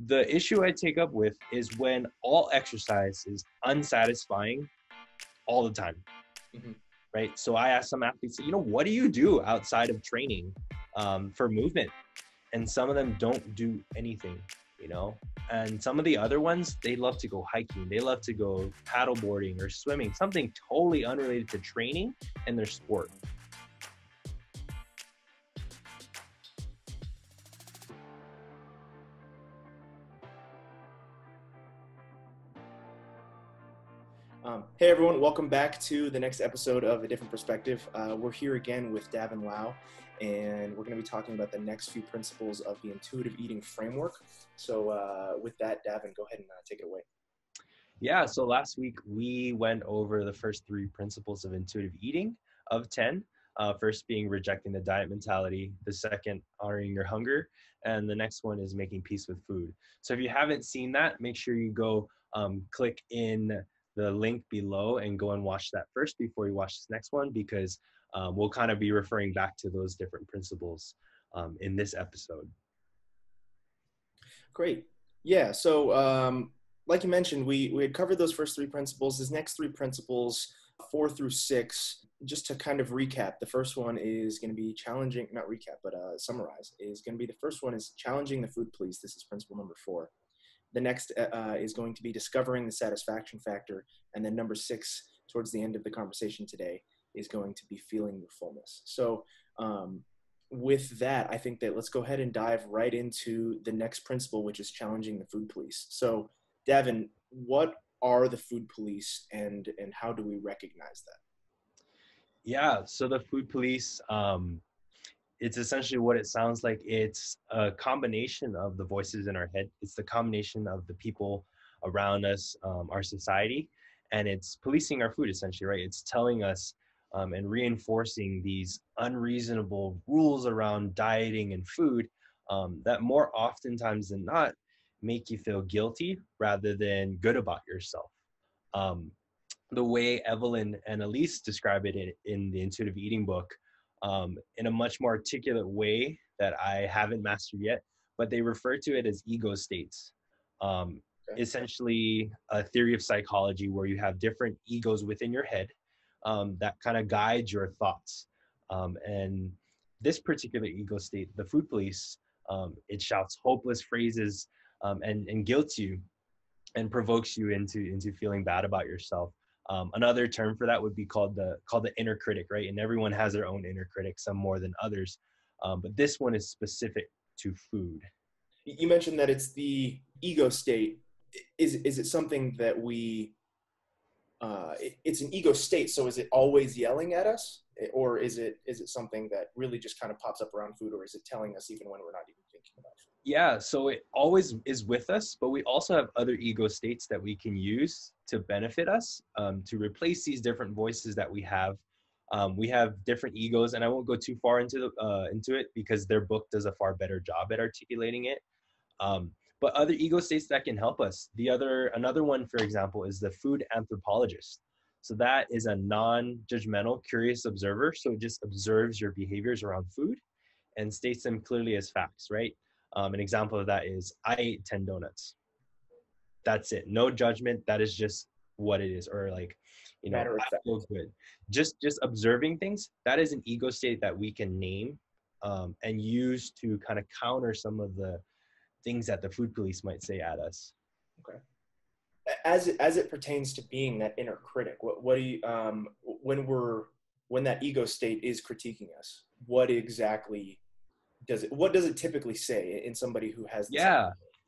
The issue I take up with is when all exercise is unsatisfying all the time, right? So I ask some athletes, what do you do outside of training for movement? And some of them don't do anything, and some of the other ones, they love to go hiking. They love to go paddleboarding or swimming, something totally unrelated to training and their sport. Hey everyone, welcome back to the next episode of A Different Perspective. We're here again with DavinLauRD, and we're going to be talking about the next few principles of the intuitive eating framework. So with that, Davin, go ahead and take it away. Yeah, so last week we went over the first 3 principles of intuitive eating of 10. First being rejecting the diet mentality, the second honoring your hunger, and the next one is making peace with food. So if you haven't seen that, make sure you go click in the link below and go and watch that first before you watch this next one, because we'll kind of be referring back to those different principles in this episode. Great. Yeah, so like you mentioned, we had covered those first 3 principles. These next 3 principles, 4 through 6, just to kind of recap, the first one is going to be challenging, not recap, but summarize, is going to be the first one is challenging the food police. This is principle number 4. The next is going to be discovering the satisfaction factor. And then number 6, towards the end of the conversation today, is going to be feeling your fullness. So with that, I think that let's go ahead and dive right into the next principle, which is challenging the food police. So Davin, what are the food police and how do we recognize that? Yeah, so the food police, it's essentially what it sounds like. It's a combination of the voices in our head. It's the combination of the people around us, our society, and it's policing our food essentially, right? It's telling us and reinforcing these unreasonable rules around dieting and food that more oftentimes than not make you feel guilty rather than good about yourself. The way Evelyn and Elise describe it in the intuitive eating book, in a much more articulate way that I haven't mastered yet, but they refer to it as ego states. Essentially a theory of psychology where you have different egos within your head that kind of guide your thoughts. And this particular ego state, the food police, it shouts hopeless phrases and guilts you and provokes you into feeling bad about yourself. Another term for that would be called the inner critic, right? And everyone has their own inner critic, some more than others. But this one is specific to food. You mentioned that it's the ego state. Is it something that we, it's an ego state, so is it always yelling at us? Or is it something that really just kind of pops up around food, or is it telling us even when we're not even thinking about food? Yeah, so it always is with us, but we also have other ego states that we can use to benefit us, to replace these different voices that we have. We have different egos, and I won't go too far into it because their book does a far better job at articulating it. But other ego states that can help us. Another one, for example, is the food anthropologist. So that is a non-judgmental, curious observer. So it just observes your behaviors around food and states them clearly as facts, right? An example of that is, I ate 10 donuts. That's it. No judgment. That is just what it is. Or like, I feel good. Just observing things. That is an ego state that we can name and use to kind of counter some of the things that the food police might say at us. Okay. As it pertains to being that inner critic, what do you, when that ego state is critiquing us, what exactly what does it typically say in somebody who has this?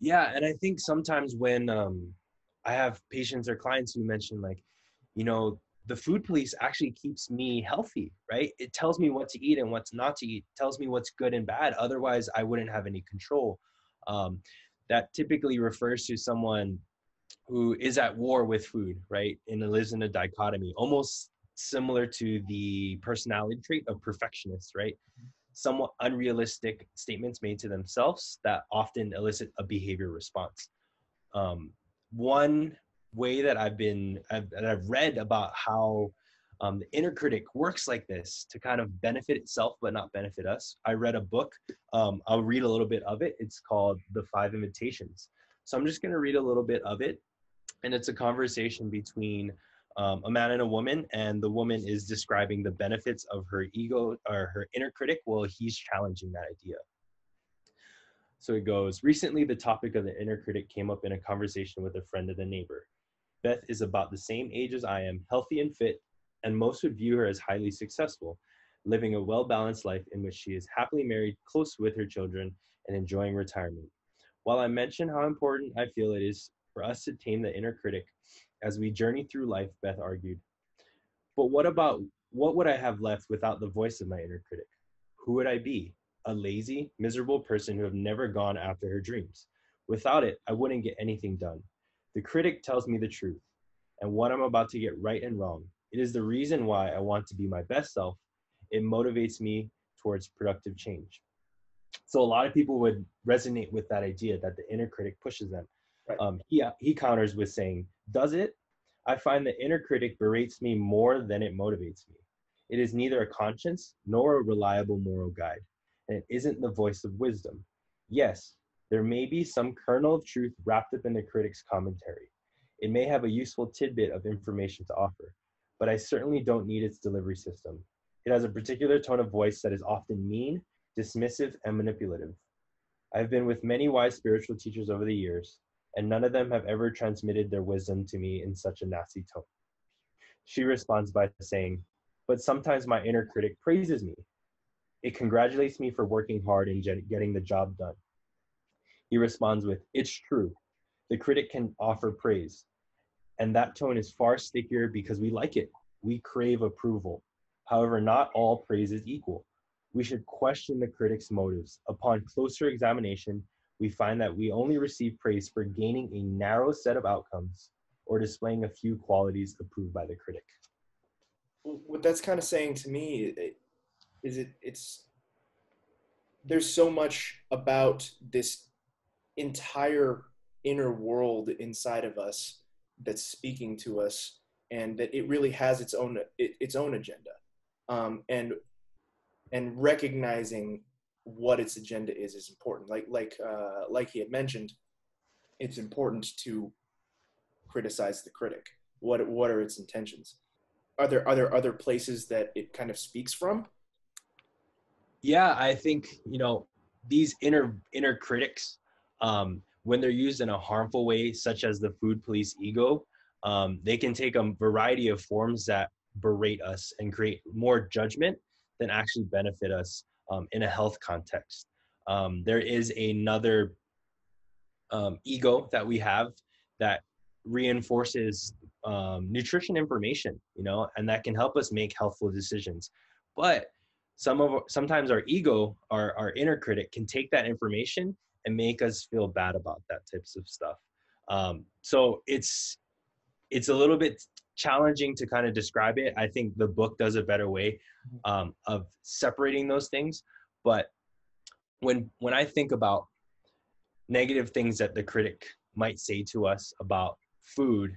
Yeah. And I think sometimes when I have patients or clients who mention like, the food police actually keeps me healthy, right? It tells me what to eat and what's not to eat, tells me what's good and bad. Otherwise, I wouldn't have any control. That typically refers to someone who is at war with food, right? And lives in a dichotomy, almost similar to the personality trait of perfectionists, right? Somewhat unrealistic statements made to themselves that often elicit a behavior response. One way that I've read about how the inner critic works like this to kind of benefit itself but not benefit us. I read a book. I'll read a little bit of it. It's called The 5 Invitations. So I'm just going to read a little bit of it. And it's a conversation between a man and a woman, and the woman is describing the benefits of her ego or her inner critic while he's challenging that idea. So it goes, recently the topic of the inner critic came up in a conversation with a friend and a neighbor. Beth is about the same age as I am, healthy and fit, and most would view her as highly successful, living a well-balanced life in which she is happily married, close with her children, and enjoying retirement. While I mentioned how important I feel it is for us to tame the inner critic as we journey through life, Beth argued, but what would I have left without the voice of my inner critic? Who would I be? A lazy, miserable person who have never gone after her dreams. Without it, I wouldn't get anything done. The critic tells me the truth and what I'm about to get right and wrong. It is the reason why I want to be my best self. It motivates me towards productive change. So a lot of people would resonate with that idea that the inner critic pushes them. Right. He counters with saying, does it? I find the inner critic berates me more than it motivates me. It is neither a conscience nor a reliable moral guide, and it isn't the voice of wisdom. Yes, there may be some kernel of truth wrapped up in the critic's commentary. It may have a useful tidbit of information to offer, but I certainly don't need its delivery system. It has a particular tone of voice that is often mean, dismissive, and manipulative. I've been with many wise spiritual teachers over the years, and none of them have ever transmitted their wisdom to me in such a nasty tone. She responds by saying, but sometimes my inner critic praises me. It congratulates me for working hard and getting the job done. He responds with, it's true. The critic can offer praise. And that tone is far stickier because we like it. We crave approval. However, not all praise is equal. We should question the critic's motives. Upon closer examination, we find that we only receive praise for gaining a narrow set of outcomes or displaying a few qualities approved by the critic. What that's kind of saying to me is it's there's so much about this entire inner world inside of us that's speaking to us, and that it really has its own agenda, and recognizing what its agenda is important. Like he had mentioned, it's important to criticize the critic. What are its intentions? Are there other places that it kind of speaks from? Yeah, I think, these inner critics, when they're used in a harmful way, such as the food police ego, they can take a variety of forms that berate us and create more judgment than actually benefit us in a health context. There is another ego that we have that reinforces nutrition information, and that can help us make healthful decisions. But sometimes our ego, our inner critic, can take that information and make us feel bad about that types of stuff. So it's a little bit challenging to kind of describe it. I think the book does a better way of separating those things. But when I think about negative things that the critic might say to us about food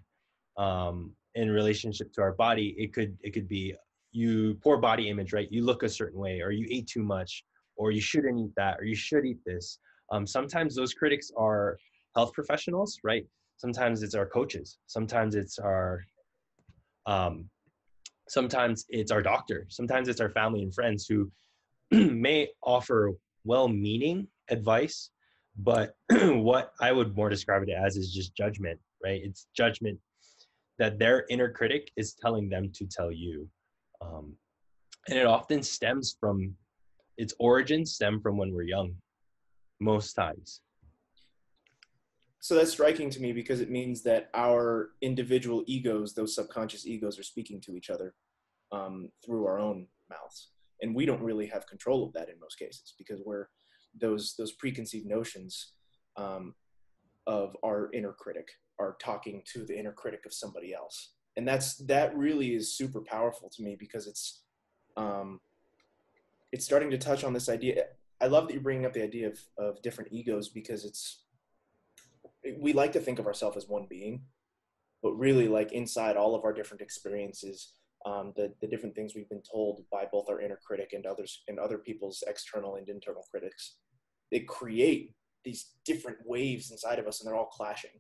in relationship to our body, it could be you poor body image, right? You look a certain way, or you ate too much, or you shouldn't eat that, or you should eat this. Sometimes those critics are health professionals, right? Sometimes it's our coaches. Sometimes it's our doctor. Sometimes it's our family and friends who may offer well-meaning advice, but what I would more describe it as is just judgment, right? It's judgment that their inner critic is telling them to tell you. And it often its origins stem from when we're young, most times. So that's striking to me, because it means that our individual egos, those subconscious egos, are speaking to each other through our own mouths. And we don't really have control of that in most cases, because we're those preconceived notions of our inner critic are talking to the inner critic of somebody else. And that really is super powerful to me, because it's starting to touch on this idea. I love that you're bringing up the idea of different egos, because we like to think of ourselves as one being, but really, like, inside all of our different experiences, the different things we've been told by both our inner critic and other people's external and internal critics, they create these different waves inside of us, and they're all clashing.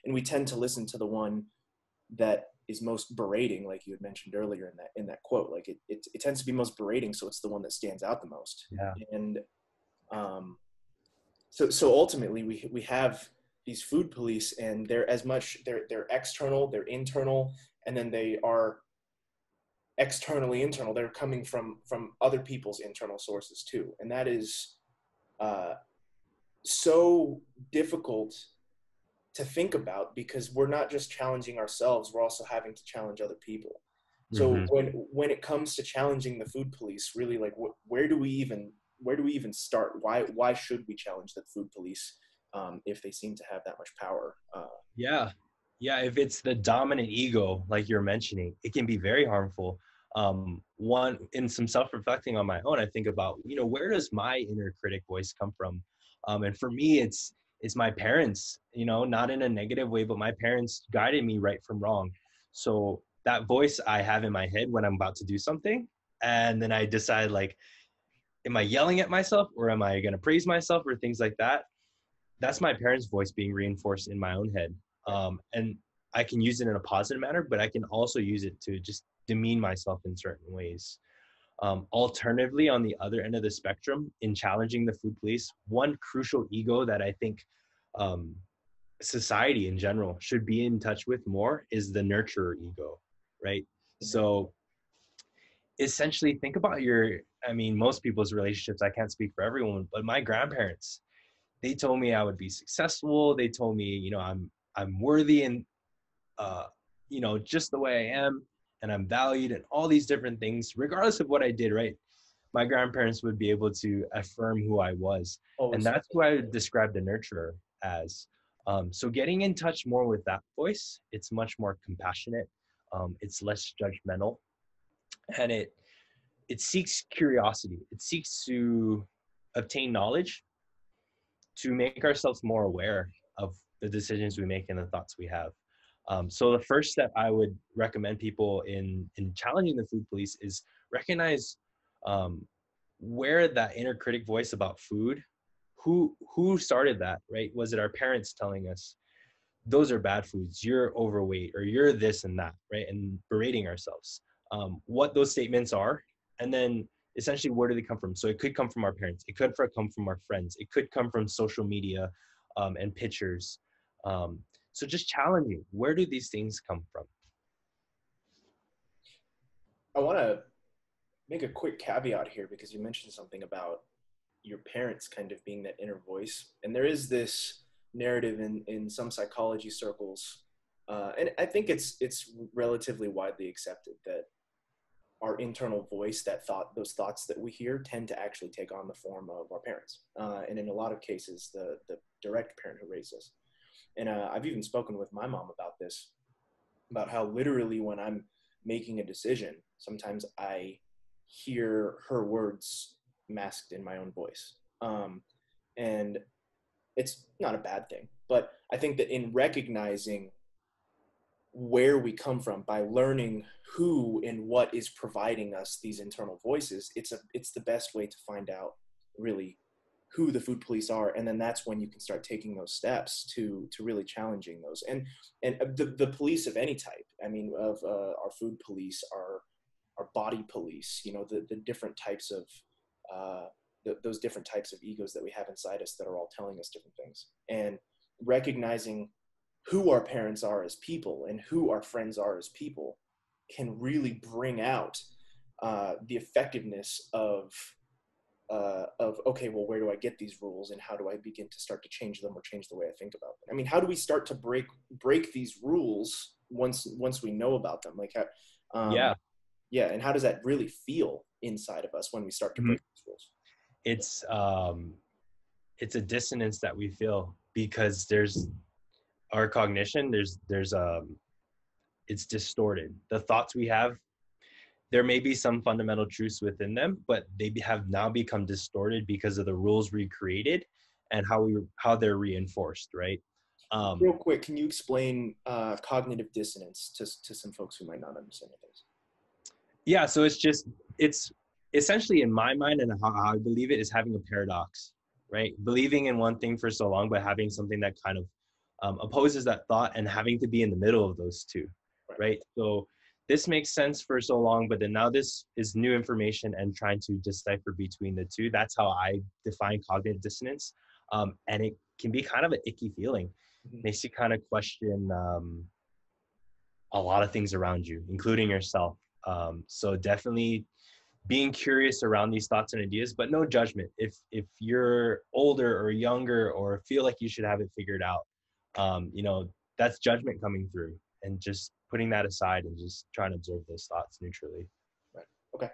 And we tend to listen to the one that is most berating, like you had mentioned earlier in that quote. Like it tends to be most berating, so it's the one that stands out the most. Yeah. And so ultimately we have these food police, and they're external, they're internal, and then they are externally internal. They're coming from other people's internal sources too, and that is so difficult to think about, because we're not just challenging ourselves, we're also having to challenge other people. So when it comes to challenging the food police, really, like where do we even start? Why should we challenge the food police if they seem to have that much power? Yeah. If it's the dominant ego, like you're mentioning, it can be very harmful. One, in some self-reflecting on my own, I think about, where does my inner critic voice come from? And for me, it's my parents, not in a negative way, but my parents guided me right from wrong. So that voice I have in my head when I'm about to do something, and then I decide, like, am I yelling at myself, or am I going to praise myself, or things like that? That's my parents' voice being reinforced in my own head. And I can use it in a positive manner, but I can also use it to just demean myself in certain ways. Alternatively, on the other end of the spectrum, in challenging the food police, one crucial ego that I think society in general should be in touch with more is the nurturer ego, right? So essentially, think about most people's relationships. I can't speak for everyone, but my grandparents, they told me I would be successful. They told me, I'm worthy, and just the way I am, and I'm valued, and all these different things, regardless of what I did, right? My grandparents would be able to affirm who I was. And that's who I would describe the nurturer as. So getting in touch more with that voice, it's much more compassionate. It's less judgmental, and it seeks curiosity. It seeks to obtain knowledge, to make ourselves more aware of the decisions we make and the thoughts we have. So the first step I would recommend people in challenging the food police is recognize where that inner critic voice about food, who started that, right? Was it our parents telling us, those are bad foods, you're overweight, or you're this and that, right? And berating ourselves, what those statements are, and then essentially where do they come from? So it could come from our parents, it could come from our friends, it could come from social media and pictures. So just challenging, where do these things come from? I want to make a quick caveat here, because you mentioned something about your parents kind of being that inner voice. And there is this narrative in some psychology circles, and I think it's relatively widely accepted, that our internal voice, those thoughts that we hear, tend to actually take on the form of our parents. And in a lot of cases, the direct parent who raised us. And I've even spoken with my mom about this, about how literally when I'm making a decision, sometimes I hear her words masked in my own voice. And it's not a bad thing, but I think that in recognizing where we come from, by learning who and what is providing us these internal voices, it's the best way to find out really who the food police are. And then that's when you can start taking those steps to really challenging those. And the police of any type, of our food police, our body police, the different types of, those different types of egos that we have inside us that are all telling us different things. And recognizing who our parents are as people and who our friends are as people can really bring out the effectiveness of okay, well, where do I get these rules, and how do I begin to start to change them or change the way I think about them? How do we start to break these rules once we know about them? Like, and how does that really feel inside of us when we start to break these rules? It's a dissonance that we feel, because there's our cognition, it's distorted. The thoughts we have, there may be some fundamental truths within them, but they have now become distorted because of the rules we created and how they're reinforced, right? Real quick, can you explain cognitive dissonance to some folks who might not understand what it is? Yeah, so it's essentially, in my mind, and how I believe it, is having a paradox. right? Believing in one thing for so long, but having something that kind of opposes that thought and having to be in the middle of those two, right? So this makes sense for so long, but then now this is new information and trying to decipher between the two. That's how I define cognitive dissonance. And it can be kind of an icky feeling. Makes you kind of question a lot of things around you, including yourself. So definitely being curious around these thoughts and ideas, but no judgment. If you're older or younger or feel like you should have it figured out, you know, that's judgment coming through, and just putting that aside and just trying to observe those thoughts neutrally. Right. Okay.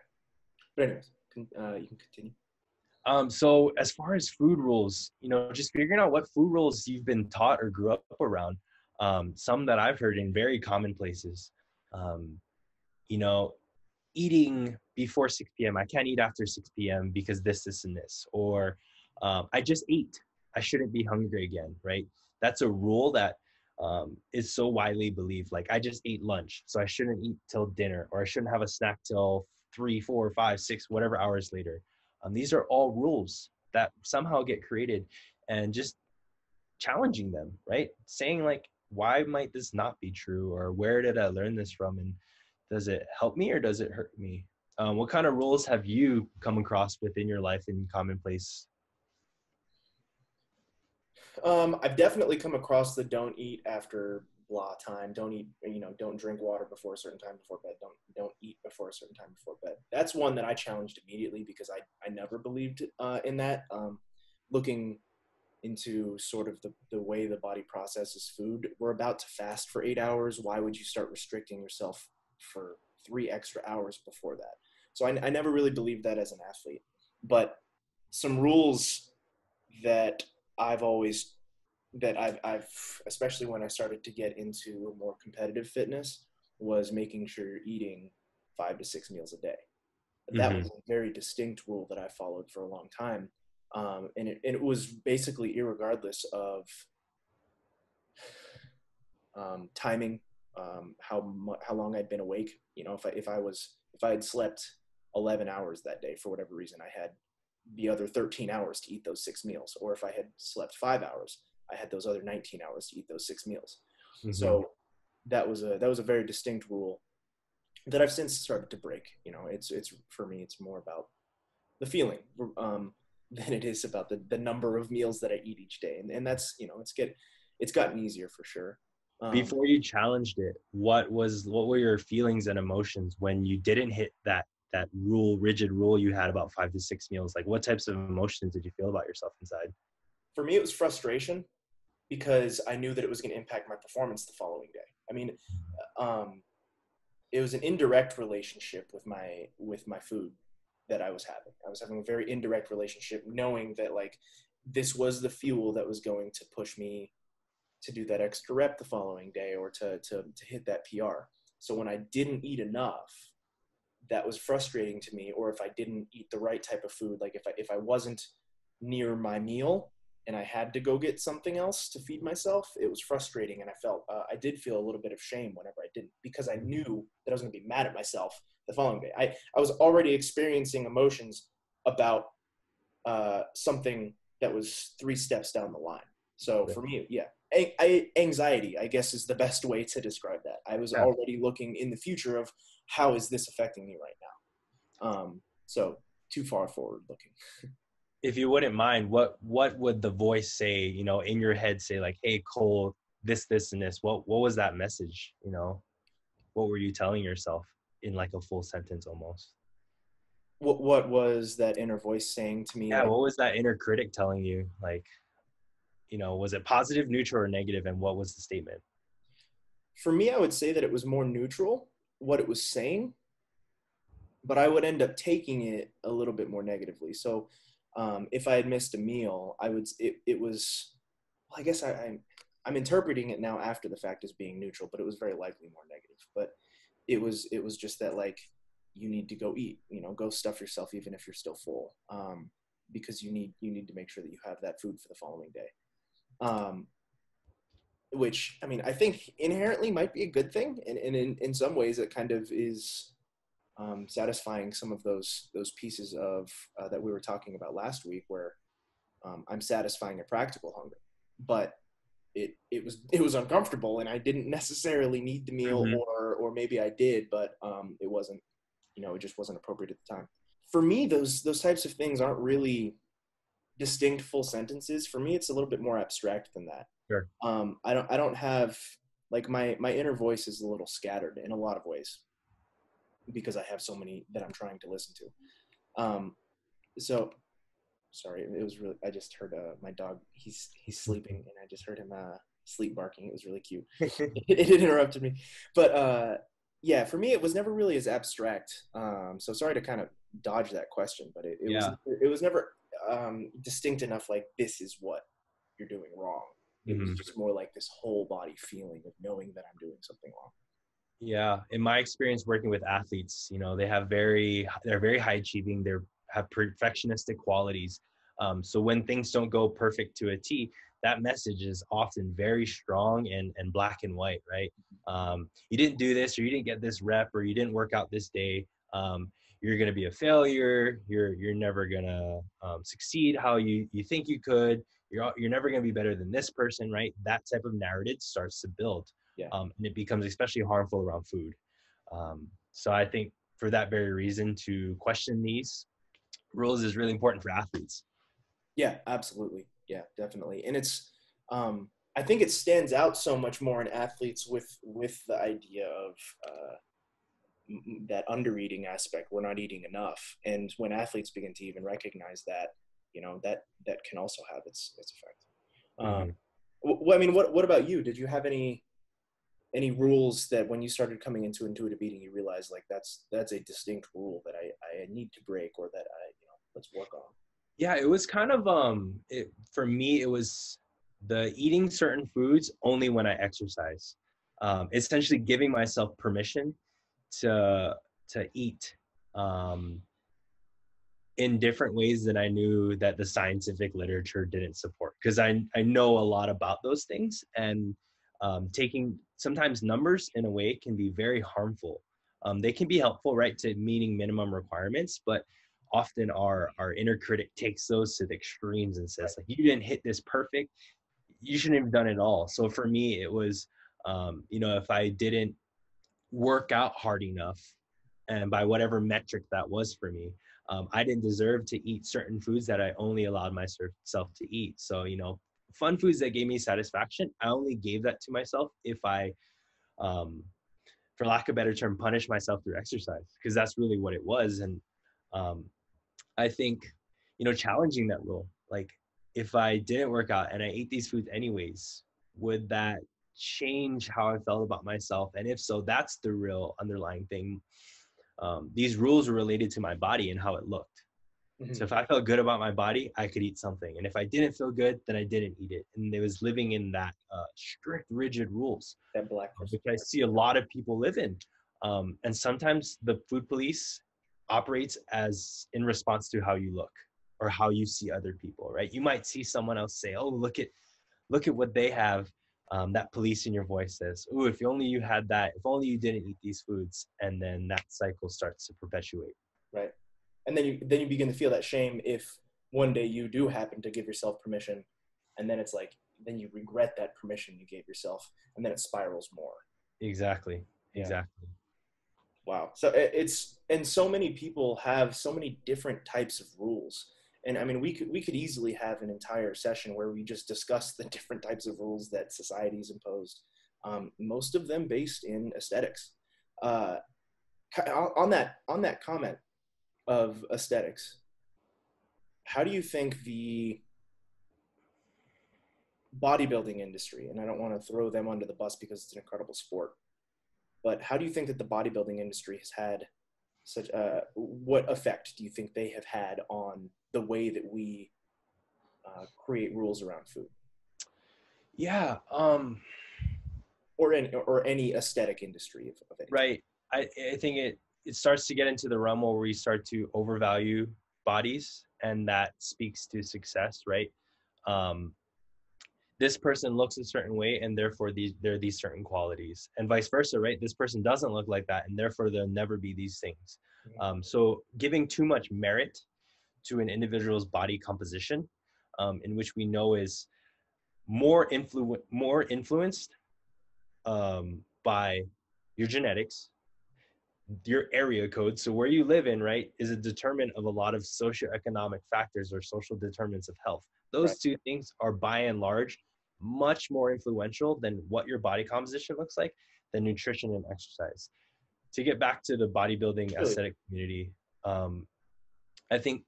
But anyways, you can continue. So as far as food rules, you know, just figuring out what food rules you've been taught or grew up around. Some that I've heard in very common places, you know, eating before 6 p.m. I can't eat after 6 p.m. because this, and this. Or I just ate. I shouldn't be hungry again, right? That's a rule that is so widely believed. Like, I just ate lunch, so I shouldn't eat till dinner, or I shouldn't have a snack till 3, 4, 5, 6, whatever hours later. These are all rules that somehow get created, and just challenging them, right? Saying like, why might this not be true? Or where did I learn this from? And does it help me or does it hurt me? What kind of rules have you come across within your life in commonplace? I've definitely come across the don't eat after blah time. Don't eat, don't drink water before a certain time before bed. Don't eat before a certain time before bed. That's one that I challenged immediately because I never believed in that. Looking into sort of the way the body processes food. We're about to fast for 8 hours. Why would you start restricting yourself for 3 extra hours before that? So I never really believed that as an athlete. But some rules that I've especially when I started to get into more competitive fitness, was making sure you're eating 5 to 6 meals a day. That was a very distinct rule that I followed for a long time. And it was basically irregardless of timing, how long I'd been awake. You know, if I had slept 11 hours that day for whatever reason, I had the other 13 hours to eat those 6 meals. Or if I had slept 5 hours, I had those other 19 hours to eat those 6 meals. So that was a very distinct rule that I've since started to break. You know, it's for me, it's more about the feeling than it is about the number of meals that I eat each day. And that's, you know, it's gotten easier for sure. Before you challenged it, what were your feelings and emotions when you didn't hit that rigid rule you had about 5 to 6 meals? Like, what types of emotions did you feel about yourself inside? For me, it was frustration, because I knew that it was going to impact my performance the following day. I mean, it was an indirect relationship with my food that I was having. I was having a very indirect relationship, knowing that like this was the fuel that was going to push me to do that extra rep the following day, or to hit that PR. So when I didn't eat enough, that was frustrating to me. Or if I didn't eat the right type of food, like if I wasn't near my meal and I had to go get something else to feed myself, it was frustrating. And I did feel a little bit of shame whenever I didn't, because I knew that I was going to be mad at myself the following day. I was already experiencing emotions about something that was 3 steps down the line. So for me, yeah, anxiety, I guess, is the best way to describe that. I was already looking in the future of how is this affecting me right now. So too far forward looking. If you wouldn't mind, what would the voice say, you know, in your head, say like, hey, Cole, this, and this? What was that message? You know, what were you telling yourself in like a full sentence almost? What was that inner voice saying to me? Yeah, like, what was that inner critic telling you? Like, you know, was it positive, neutral, or negative? And what was the statement? For me, I would say that it was more neutral, what it was saying, but I would end up taking it a little bit more negatively. So if I had missed a meal, it was, well, I guess I'm interpreting it now after the fact as being neutral, but it was very likely more negative. But it was just that, like, you need to go eat, you know, go stuff yourself even if you're still full, because you need to make sure that you have that food for the following day. Which, I mean, I think inherently might be a good thing. And in some ways it kind of is satisfying some of those pieces of that we were talking about last week, where I'm satisfying a practical hunger, but it was uncomfortable, and I didn't necessarily need the meal, Mm-hmm. or maybe I did, but it wasn't, it just wasn't appropriate at the time. For me, those types of things aren't really distinct full sentences. For me, it's a little bit more abstract than that. Sure. I don't have, like, my inner voice is a little scattered in a lot of ways because I have so many that I'm trying to listen to. So sorry, it was really, I just heard my dog, he's sleeping, and I just heard him sleep barking. It was really cute. It interrupted me, but yeah, for me it was never really as abstract. So sorry to kind of dodge that question, but it was never distinct enough, like, this is what you're doing wrong. It was just more like this whole body feeling of knowing that I'm doing something wrong. Yeah, in my experience working with athletes, they're very high achieving. They have perfectionistic qualities. So when things don't go perfect to a T, that message is often very strong and black and white, right? You didn't do this, or you didn't get this rep, or you didn't work out this day. You're going to be a failure. You're never going to succeed how you think you could. You're never going to be better than this person, right? That type of narrative starts to build. Yeah. And it becomes especially harmful around food. So I think for that very reason, to question these rules is really important for athletes. Yeah, absolutely. Yeah, definitely. And it's, I think it stands out so much more in athletes with the idea of that under-eating aspect. We're not eating enough. And when athletes begin to even recognize that, that can also have its effect. I mean, what about you? Did you have any rules that when you started coming into intuitive eating, you realized, like, that's a distinct rule that I need to break, or that let's work on? Yeah, it was kind of, for me, it was the eating certain foods only when I exercise. Essentially giving myself permission to eat in different ways that I knew that the scientific literature didn't support. Because I know a lot about those things, and taking sometimes numbers in a way can be very harmful. They can be helpful, right, to meeting minimum requirements, but often our inner critic takes those to the extremes and says, like, you didn't hit this perfect, you shouldn't have done it all. So for me, it was, if I didn't work out hard enough, and by whatever metric that was for me, I didn't deserve to eat certain foods that I only allowed myself to eat. So, fun foods that gave me satisfaction, I only gave that to myself if I, for lack of a better term, punish myself through exercise, because that's really what it was. And I think, challenging that rule, like, if I didn't work out and I ate these foods anyways, would that change how I felt about myself? And if so, that's the real underlying thing. These rules were related to my body and how it looked. So if I felt good about my body, I could eat something. And if I didn't feel good, then I didn't eat it. And it was living in that strict, rigid rules, That black, which I see a lot of people live in. And sometimes the food police operates as in response to how you look or how you see other people, right? You might see someone else say, oh, look at what they have. That police in your voice says, oh, if only you had that, if only you didn't eat these foods. And then that cycle starts to perpetuate. Right. And then you begin to feel that shame if one day you do happen to give yourself permission, and then it's like, then you regret that permission you gave yourself, and then it spirals more. Exactly. Wow. So and so many people have so many different types of rules. And I mean, we could easily have an entire session where we just discuss the different types of rules that society's imposed, most of them based in aesthetics. On that comment of aesthetics, how do you think the bodybuilding industry, and I don't want to throw them under the bus because it's an incredible sport, but how do you think that the bodybuilding industry has had what effect do you think they have had on the way that we create rules around food? Yeah. Or any aesthetic industry of any right. I think it starts to get into the realm where we start to overvalue bodies, and that speaks to success, right? This person looks a certain way, and therefore there are these certain qualities, and vice versa, right? This person doesn't look like that, and therefore there'll never be these things. So giving too much merit to an individual's body composition in which we know is more influenced by your genetics, your area code. So where you live in, right, is a determinant of a lot of socioeconomic factors or social determinants of health. Those Right. two things are by and large much more influential than what your body composition looks like than nutrition and exercise. To get back to the bodybuilding Really? aesthetic community, I think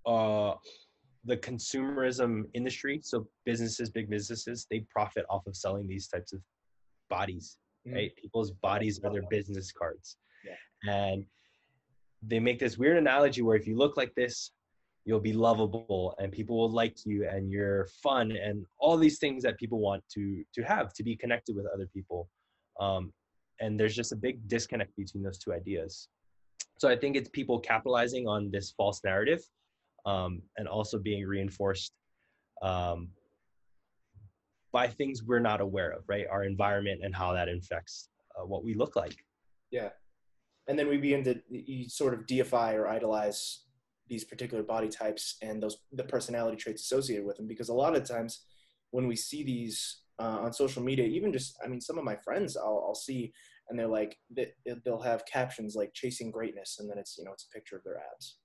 the consumerism industry, so businesses, big businesses, they profit off of selling these types of bodies, right? People's bodies are their business cards. Yeah. And they make this weird analogy where if you look like this, you'll be lovable and people will like you and you're fun and all these things that people want to have, to be connected with other people. And there's just a big disconnect between those two ideas. So I think it's people capitalizing on this false narrative, and also being reinforced by things we're not aware of, right? Our environment and how that affects what we look like. Yeah. And then we begin to you sort of deify or idolize these particular body types and the personality traits associated with them, because a lot of times when we see these on social media, even just, I mean, some of my friends I'll see, and they're like, they'll have captions like "chasing greatness," and then it's, it's a picture of their abs.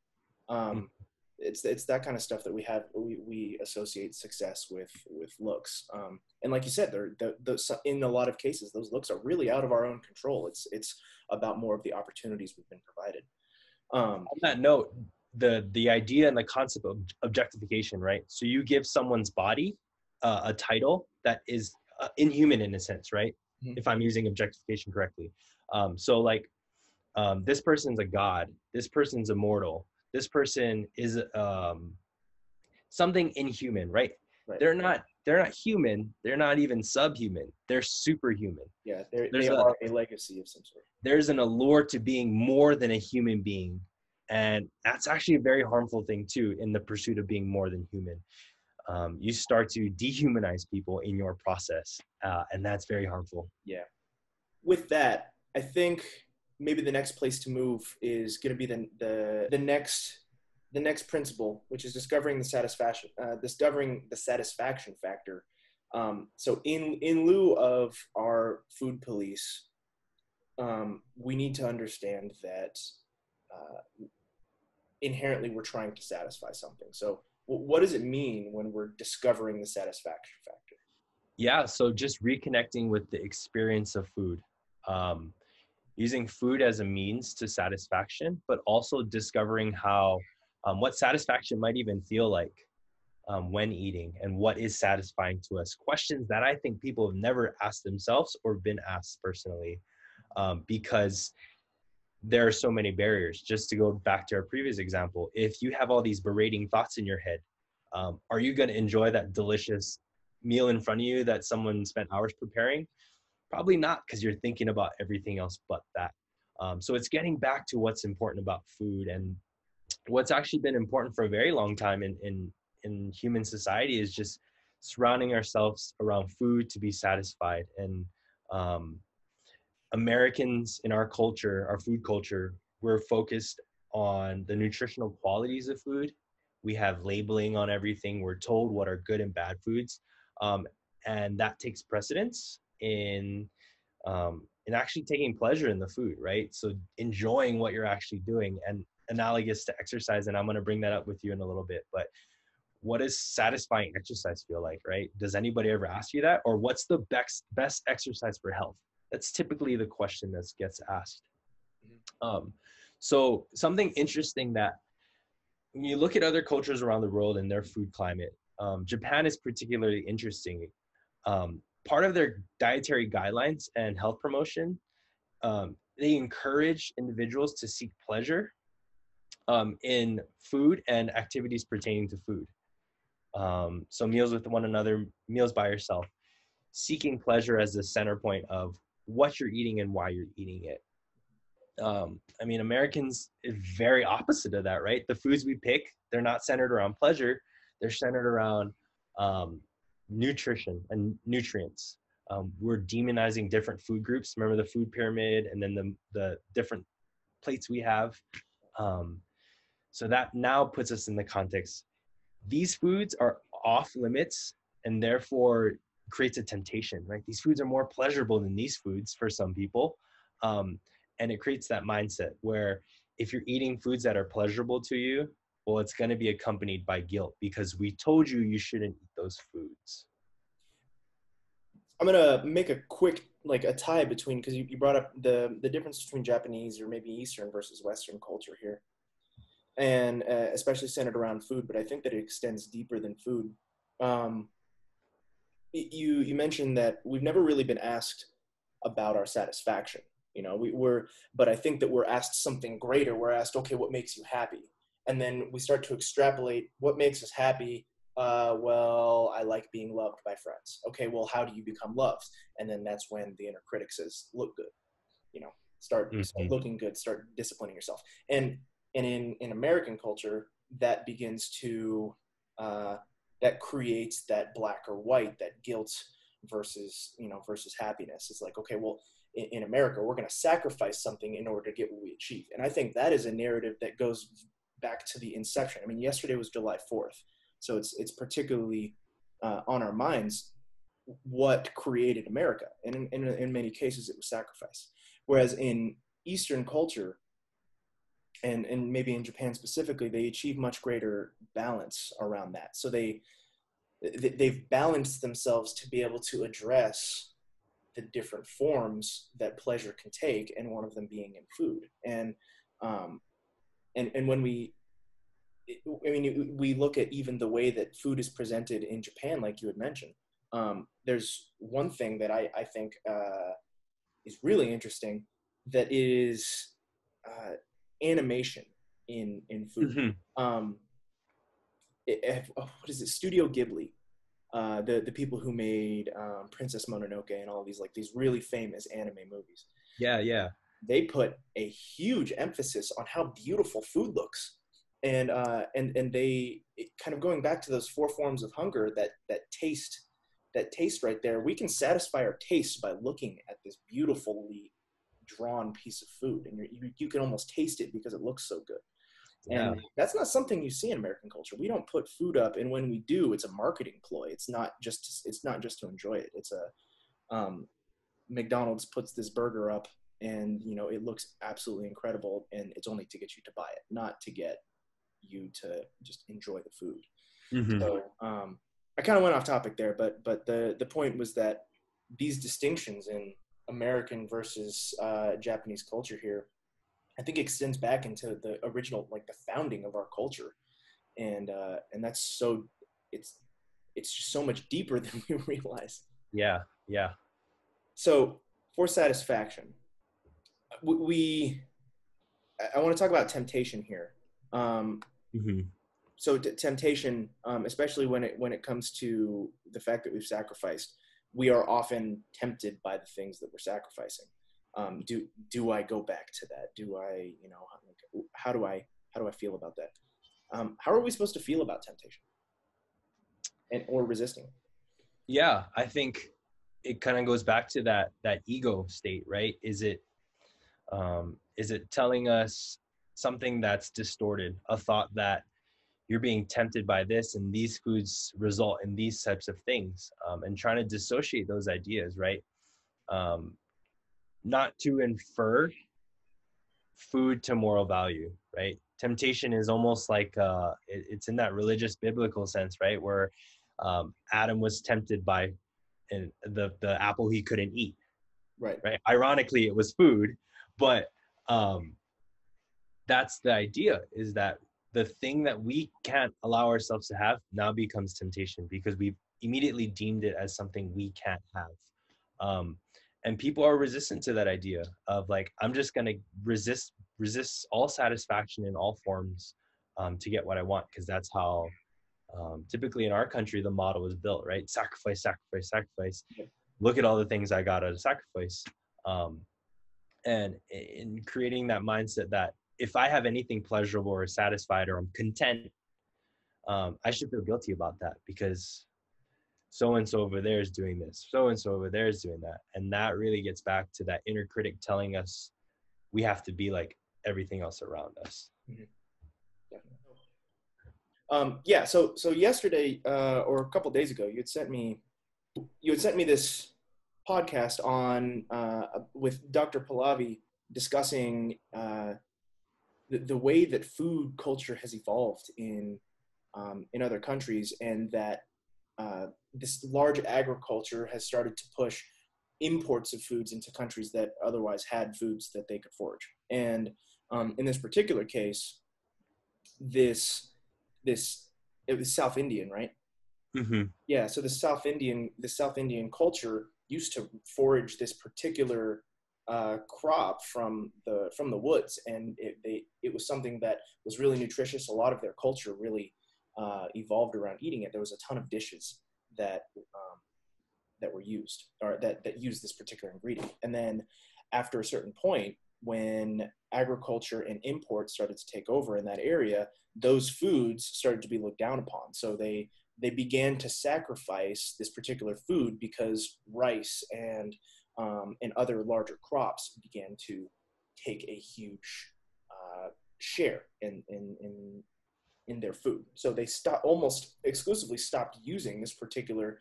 It's that kind of stuff that we associate success with looks. And like you said, in a lot of cases, those looks are really out of our own control. It's about more of the opportunities we've been provided. On that note, the idea and the concept of objectification, right? So you give someone's body a title that is inhuman in a sense, right? Mm-hmm. If I'm using objectification correctly. So like, this person's a god, this person's immortal, this person is something inhuman, right? Right. They're not human, they're not even subhuman, they're superhuman. Yeah, they are a legacy of some sort. There's an allure to being more than a human being, and that's actually a very harmful thing too, in the pursuit of being more than human. You start to dehumanize people in your process, and that's very harmful. Yeah. With that, I think maybe the next place to move is going to be the next principle, which is discovering the satisfaction factor. So in lieu of our food police, we need to understand that inherently we're trying to satisfy something. So what does it mean when we're discovering the satisfaction factor? Yeah, so just reconnecting with the experience of food, using food as a means to satisfaction, but also discovering how what satisfaction might even feel like when eating, and what is satisfying to us. Questions that I think people have never asked themselves or been asked personally, because there are so many barriers. Just to go back to our previous example, if you have all these berating thoughts in your head, are you going to enjoy that delicious meal in front of you that someone spent hours preparing? Probably not, because you're thinking about everything else but that. So it's getting back to what's important about food, and what's actually been important for a very long time in human society is just surrounding ourselves around food to be satisfied. And Americans in our culture, our food culture, we're focused on the nutritional qualities of food. We have labeling on everything. We're told what are good and bad foods. And that takes precedence in actually taking pleasure in the food, right? So enjoying what you're actually doing, and analogous to exercise. And I'm going to bring that up with you in a little bit, but what does satisfying exercise feel like, right? Does anybody ever ask you that? Or what's the best exercise for health? That's typically the question that gets asked. So something interesting that when you look at other cultures around the world and their food climate, Japan is particularly interesting. Part of their dietary guidelines and health promotion, they encourage individuals to seek pleasure in food and activities pertaining to food. So meals with one another, meals by yourself, seeking pleasure as the center point of what you're eating and why you're eating it. I mean, Americans is very opposite of that, right? The foods we pick, they're not centered around pleasure. They're centered around nutrition and nutrients. We're demonizing different food groups. Remember the food pyramid, and then the different plates we have. So that now puts us in the context, these foods are off limits and therefore creates a temptation, right? These foods are more pleasurable than these foods for some people. Um, and it creates that mindset where if you're eating foods that are pleasurable to you, well, it's going to be accompanied by guilt because we told you you shouldn't eat those foods. I'm gonna make a quick like a tie between because you brought up the difference between Japanese or maybe Eastern versus Western culture here, and especially centered around food. But I think that it extends deeper than food. Um, you mentioned that we've never really been asked about our satisfaction. You know, but I think that we're asked something greater. We're asked, okay, what makes you happy? And then we start to extrapolate what makes us happy. Well, I like being loved by friends. Okay, well, how do you become loved? And then that's when the inner critic says, look good, you know, start looking good, start disciplining yourself. And in American culture, that begins to, that creates that black or white, that guilt versus happiness. It's like, okay, well, in America, we're going to sacrifice something in order to get what we achieve. And I think that is a narrative that goes back to the inception. I mean, yesterday was July 4th. So it's particularly on our minds what created America. And in many cases, it was sacrifice. Whereas in Eastern culture, and maybe in Japan specifically, they achieve much greater balance around that. So they've balanced themselves to be able to address the different forms that pleasure can take, and one of them being in food. And when we look at even the way that food is presented in Japan, like you had mentioned, there's one thing that I think is really interesting, that is animation in food. Mm-hmm. What is it? Studio Ghibli, the people who made Princess Mononoke and all these really famous anime movies. Yeah. They put a huge emphasis on how beautiful food looks. And they kind of going back to those four forms of hunger, that taste right there. We can satisfy our taste by looking at this beautifully drawn piece of food, and you can almost taste it because it looks so good. Yeah. And that's not something you see in American culture. We don't put food up, and when we do, it's a marketing ploy. It's not just to enjoy it. It's McDonald's puts this burger up, and it looks absolutely incredible, and it's only to get you to buy it, not to get you to just enjoy the food. Mm-hmm. So I kind of went off topic there, but the point was that these distinctions in American versus Japanese culture here, I think, extends back into the original, like the founding of our culture, and that's so it's just so much deeper than we realize. Yeah. So for satisfaction, I want to talk about temptation here. Mm-hmm. So temptation, especially when it comes to the fact that we've sacrificed, we are often tempted by the things that we're sacrificing. Do I go back to that? Do I, how do I feel about that? How are we supposed to feel about temptation or resisting? Yeah, I think it kind of goes back to that ego state, right? Is it telling us something that's distorted, a thought that you're being tempted by this and these foods result in these types of things, and trying to dissociate those ideas, right? Not to infer food to moral value, right? Temptation is almost like it's in that religious biblical sense, right? Where Adam was tempted by the apple he couldn't eat, right? Ironically, it was food, but that's the idea, is that the thing that we can't allow ourselves to have now becomes temptation because we've immediately deemed it as something we can't have. And people are resistant to that idea of like, I'm just going to resist all satisfaction in all forms to get what I want, because that's how typically in our country the model is built, right? Sacrifice. Yeah. Look at all the things I got to sacrifice. And in creating that mindset that if I have anything pleasurable or satisfied or I'm content, I should feel guilty about that because so-and-so over there is doing this, so-and-so over there is doing that. And that really gets back to that inner critic telling us we have to be like everything else around us. Mm-hmm. Yeah. So yesterday, or a couple days ago, you had sent me this podcast on with Dr. Pahlavi discussing the way that food culture has evolved in other countries, and that this large agriculture has started to push imports of foods into countries that otherwise had foods that they could forage. And in this particular case, this this it was South Indian, right? Mm-hmm. Yeah. So the South Indian culture used to forage this particular crop from the woods, and it was something that was really nutritious. A lot of their culture really evolved around eating it. There was a ton of dishes that that were used, or that used this particular ingredient. And then after a certain point, when agriculture and imports started to take over in that area, those foods started to be looked down upon. So they began to sacrifice this particular food because rice and other larger crops began to take a huge share in their food. So they almost exclusively stopped using this particular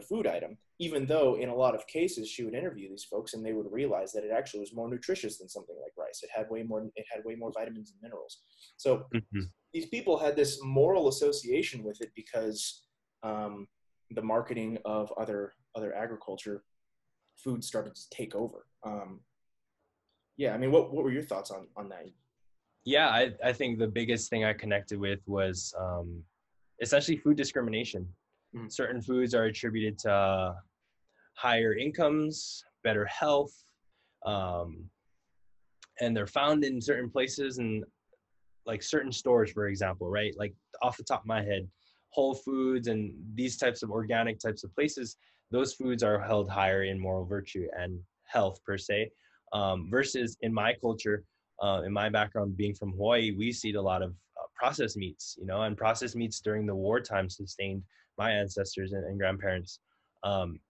food item, even though in a lot of cases she would interview these folks and they would realize that it actually was more nutritious than something like rice. It had way more vitamins and minerals. So Mm-hmm. these people had this moral association with it because the marketing of other agriculture food started to take over. Yeah, I mean, what were your thoughts on that? Yeah, I think the biggest thing I connected with was essentially food discrimination. Mhm. Certain foods are attributed to higher incomes, better health, um, and they're found in certain places and like certain stores, for example, right? Like off the top of my head, Whole Foods and these types of organic types of places, those foods are held higher in moral virtue and health per se. Versus in my culture, in my background being from Hawaii, we eat a lot of processed meats, and processed meats during the wartime sustained my ancestors and grandparents. Um,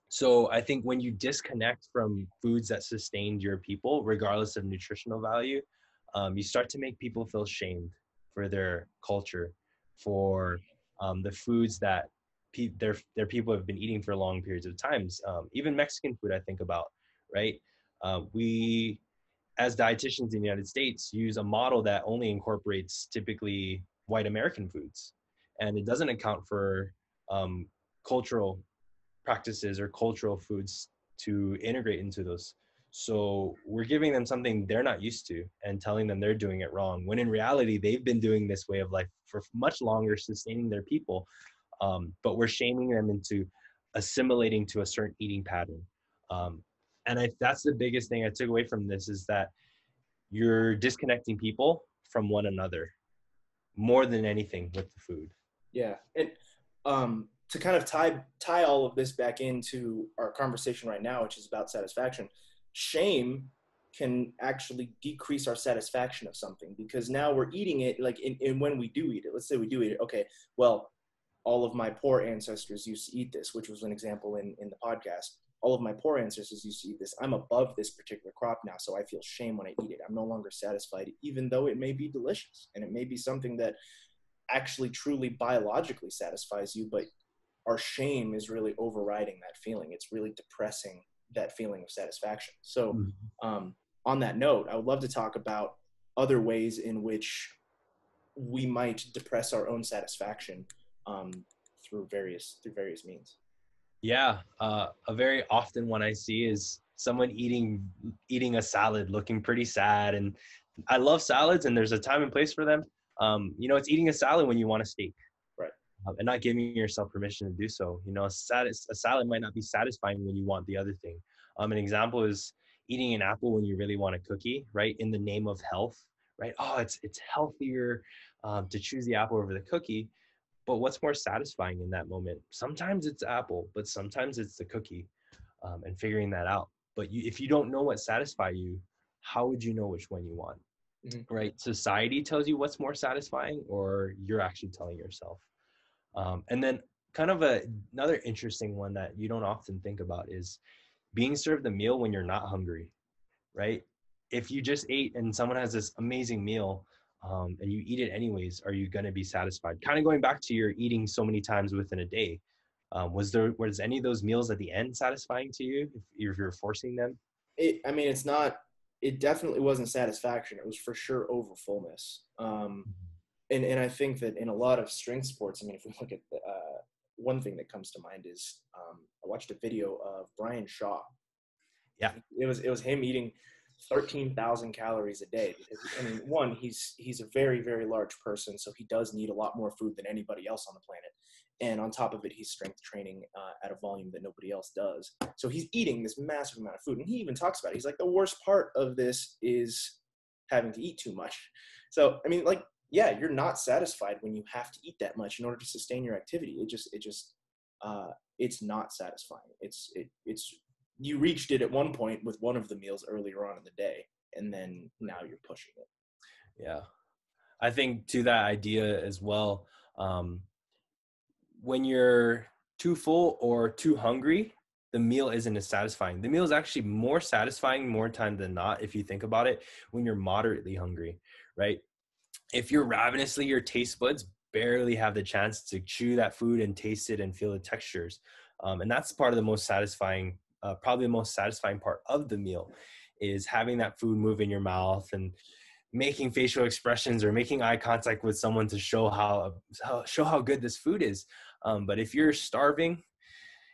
so I think when you disconnect from foods that sustained your people, regardless of nutritional value, you start to make people feel shamed for their culture, for the foods that their people have been eating for long periods of times. Even Mexican food, I think about, right? We, as dietitians in the United States, use a model that only incorporates typically white American foods, and it doesn't account for cultural practices or cultural foods to integrate into those. So we're giving them something they're not used to and telling them they're doing it wrong, when in reality, they've been doing this way of life for much longer, sustaining their people. But we're shaming them into assimilating to a certain eating pattern. And that's the biggest thing I took away from this, is that you're disconnecting people from one another more than anything with the food. Yeah, and to kind of tie all of this back into our conversation right now, which is about satisfaction, shame can actually decrease our satisfaction of something, because now we're eating it, like in when we do eat it. Let's say we do eat it. Okay, well, all of my poor ancestors used to eat this, which was an example in the podcast. All of my poor ancestors used to eat this. I'm above this particular crop now, so I feel shame when I eat it. I'm no longer satisfied, even though it may be delicious and it may be something that actually truly biologically satisfies you, but our shame is really overriding that feeling. It's really depressing that feeling of satisfaction. So on that note, I would love to talk about other ways in which we might depress our own satisfaction through various means. Yeah, a very often one I see is someone eating a salad, looking pretty sad. And I love salads, and there's a time and place for them. It's eating a salad when you want a steak, Right. and not giving yourself permission to do so. A salad might not be satisfying when you want the other thing. An example is eating an apple when you really want a cookie, right? In the name of health, right? Oh, it's healthier to choose the apple over the cookie. But what's more satisfying in that moment? Sometimes it's apple, but sometimes it's the cookie, and figuring that out. But if you don't know what satisfies you, how would you know which one you want? Mm-hmm. Right? Society tells you what's more satisfying, or you're actually telling yourself. And then kind of another interesting one that you don't often think about is being served a meal when you're not hungry, right? If you just ate and someone has this amazing meal, and you eat it anyways, are you going to be satisfied? Kind of going back to your eating so many times within a day. Was any of those meals at the end satisfying to you if you're forcing them? It definitely wasn't satisfaction. It was for sure over fullness. And I think that in a lot of strength sports, I mean, if we look at one thing that comes to mind is I watched a video of Brian Shaw. Yeah. It was him eating 13,000 calories a day. Because, I mean, one, he's a very, very large person, so he does need a lot more food than anybody else on the planet. And on top of it, he's strength training at a volume that nobody else does. So he's eating this massive amount of food. And he even talks about it. He's like, the worst part of this is having to eat too much. So, I mean, like, yeah, you're not satisfied when you have to eat that much in order to sustain your activity. It's not satisfying. It's you reached it at one point with one of the meals earlier on in the day, and then now you're pushing it. Yeah. I think to that idea as well, when you're too full or too hungry, the meal isn't as satisfying. The meal is actually more satisfying more time than not, if you think about it, when you're moderately hungry, right? If you're ravenously, your taste buds barely have the chance to chew that food and taste it and feel the textures. And that's part of the most satisfying, probably the most satisfying part of the meal, is having that food move in your mouth and making facial expressions or making eye contact with someone to show how good this food is. But if you're starving,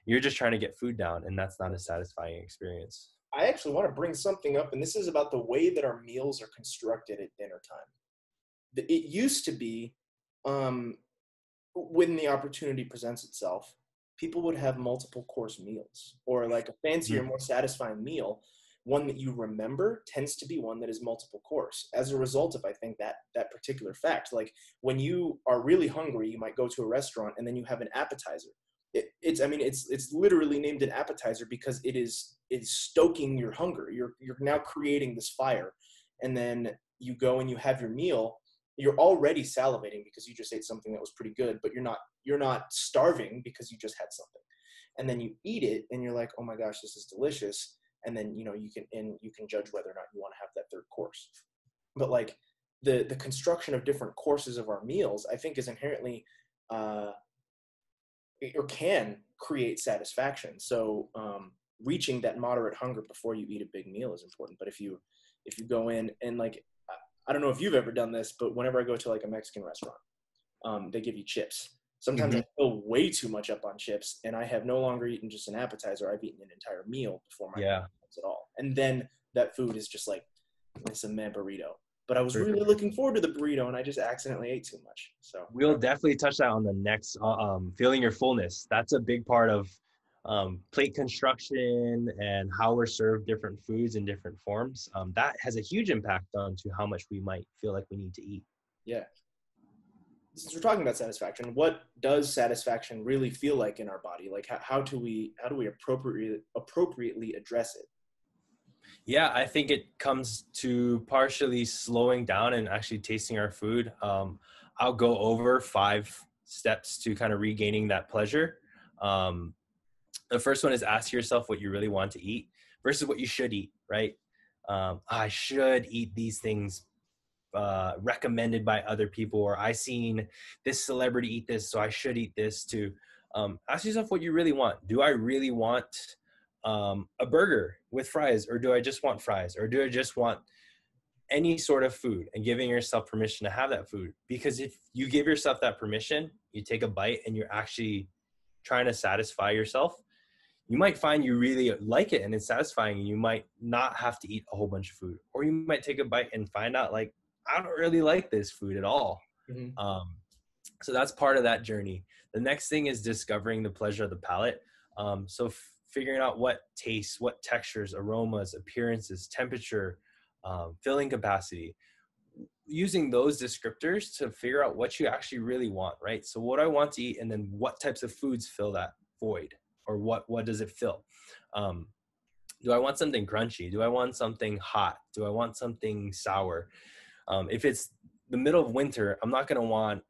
you're just trying to get food down, and that's not a satisfying experience. I actually want to bring something up, and this is about the way that our meals are constructed at dinner time. It used to be, when the opportunity presents itself, people would have multiple course meals, or like a fancier, more satisfying meal. One that you remember tends to be one that is multiple course as a result of, I think, that particular fact. Like when you are really hungry, you might go to a restaurant and then you have an appetizer. It's literally named an appetizer because it's stoking your hunger. You're now creating this fire, and then you go and you have your meal. You're already salivating because you just ate something that was pretty good, but you're not starving because you just had something. And then you eat it and you're like, oh my gosh, this is delicious. And then, you can judge whether or not you want to have that third course. But like the construction of different courses of our meals, I think, is inherently or can create satisfaction. So reaching that moderate hunger before you eat a big meal is important. But if you go in and, like, I don't know if you've ever done this, but whenever I go to like a Mexican restaurant, they give you chips. Sometimes I fill way too much up on chips, and I have no longer eaten just an appetizer. I've eaten an entire meal before my meal comes at all. And then that food is just like, it's a man burrito. But I was really looking forward to the burrito, and I just accidentally ate too much. So we'll definitely touch that on the next feeling your fullness. That's a big part of plate construction and how we're served different foods in different forms. That has a huge impact on to how much we might feel like we need to eat. Yeah. Since we're talking about satisfaction, what does satisfaction really feel like in our body? Like how do we appropriately address it? Yeah, I think it comes to partially slowing down and actually tasting our food. I'll go over 5 steps to kind of regaining that pleasure. The first one is ask yourself what you really want to eat versus what you should eat, right? I should eat these things recommended by other people, or I seen this celebrity eat this, so I should eat this too. Ask yourself what you really want. Do I really want a burger with fries, or do I just want fries, or do I just want any sort of food? And giving yourself permission to have that food, because if you give yourself that permission, you take a bite and you're actually trying to satisfy yourself, you might find you really like it and it's satisfying, and you might not have to eat a whole bunch of food. Or you might take a bite and find out, like, I don't really like this food at all. So that's part of that journey. The next thing is discovering the pleasure of the palate. So figuring out what tastes, what textures, aromas, appearances, temperature, filling capacity, using those descriptors to figure out what you actually really want, right? So what I want to eat, and then what types of foods fill that void, or what does it fill? Do I want something crunchy? Do I want something hot? Do I want something sour? If it's the middle of winter, I'm not going to want,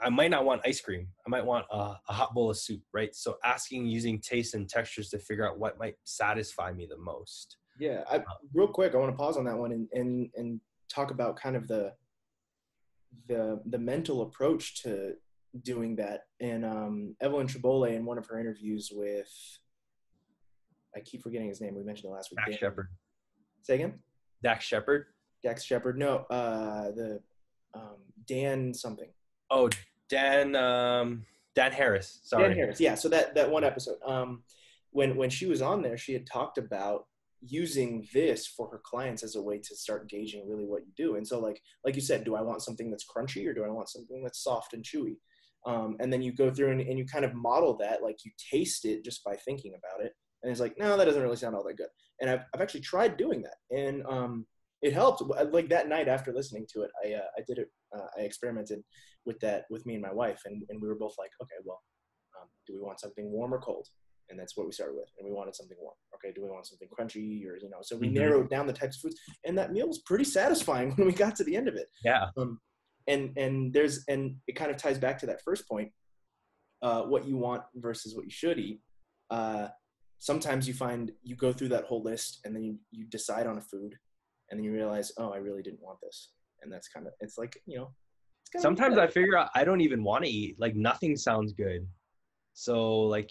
I might not want ice cream. I might want a hot bowl of soup, right? So using taste and textures to figure out what might satisfy me the most. Yeah. Real quick, I want to pause on that one and talk about kind of the the mental approach to doing that. And Evelyn Tribole, in one of her interviews with, I keep forgetting his name. We mentioned it last week. Dax Shepard. Say again? Dax Shepard? Dax Shepard. No, Dan something. Oh, Dan Harris. Sorry. Dan Harris. Yeah. So that one episode, when she was on there, she had talked about using this for her clients as a way to start gauging really what you do. And so like you said, do I want something that's crunchy or do I want something that's soft and chewy? And then you go through and you kind of model that, like you taste it just by thinking about it. And it's like, no, that doesn't really sound all that good. And I've actually tried doing that. And it helped. Like that night after listening to it, I did it. I experimented with that with me and my wife. And we were both like, okay, well, do we want something warm or cold? And that's what we started with. And we wanted something warm. Okay, do we want something crunchy or, so we narrowed down the types of foods. And that meal was pretty satisfying when we got to the end of it. Yeah. And it kind of ties back to that first point, what you want versus what you should eat. Sometimes you find you go through that whole list and then you decide on a food and then you realize, oh, I really didn't want this. And that's kind of, it's like, sometimes I figure out I don't even want to eat. Like nothing sounds good. So like,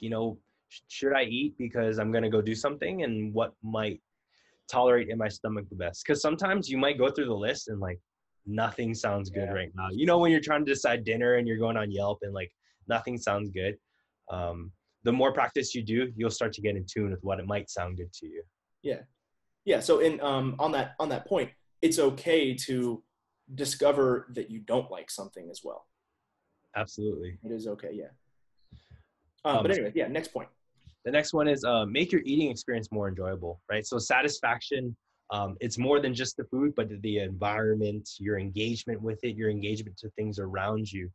should I eat because I'm going to go do something, and what might tolerate in my stomach the best? Because sometimes you might go through the list and like nothing sounds good right now. When you're trying to decide dinner and you're going on Yelp and like nothing sounds good. The more practice you do, you'll start to get in tune with what it might sound good to you. Yeah. Yeah. So on that point, it's okay to discover that you don't like something as well. Absolutely. It is okay. Yeah. But anyway, yeah, next point. The next one is make your eating experience more enjoyable, right? So satisfaction, it's more than just the food, but the environment, your engagement with it, your engagement to things around you.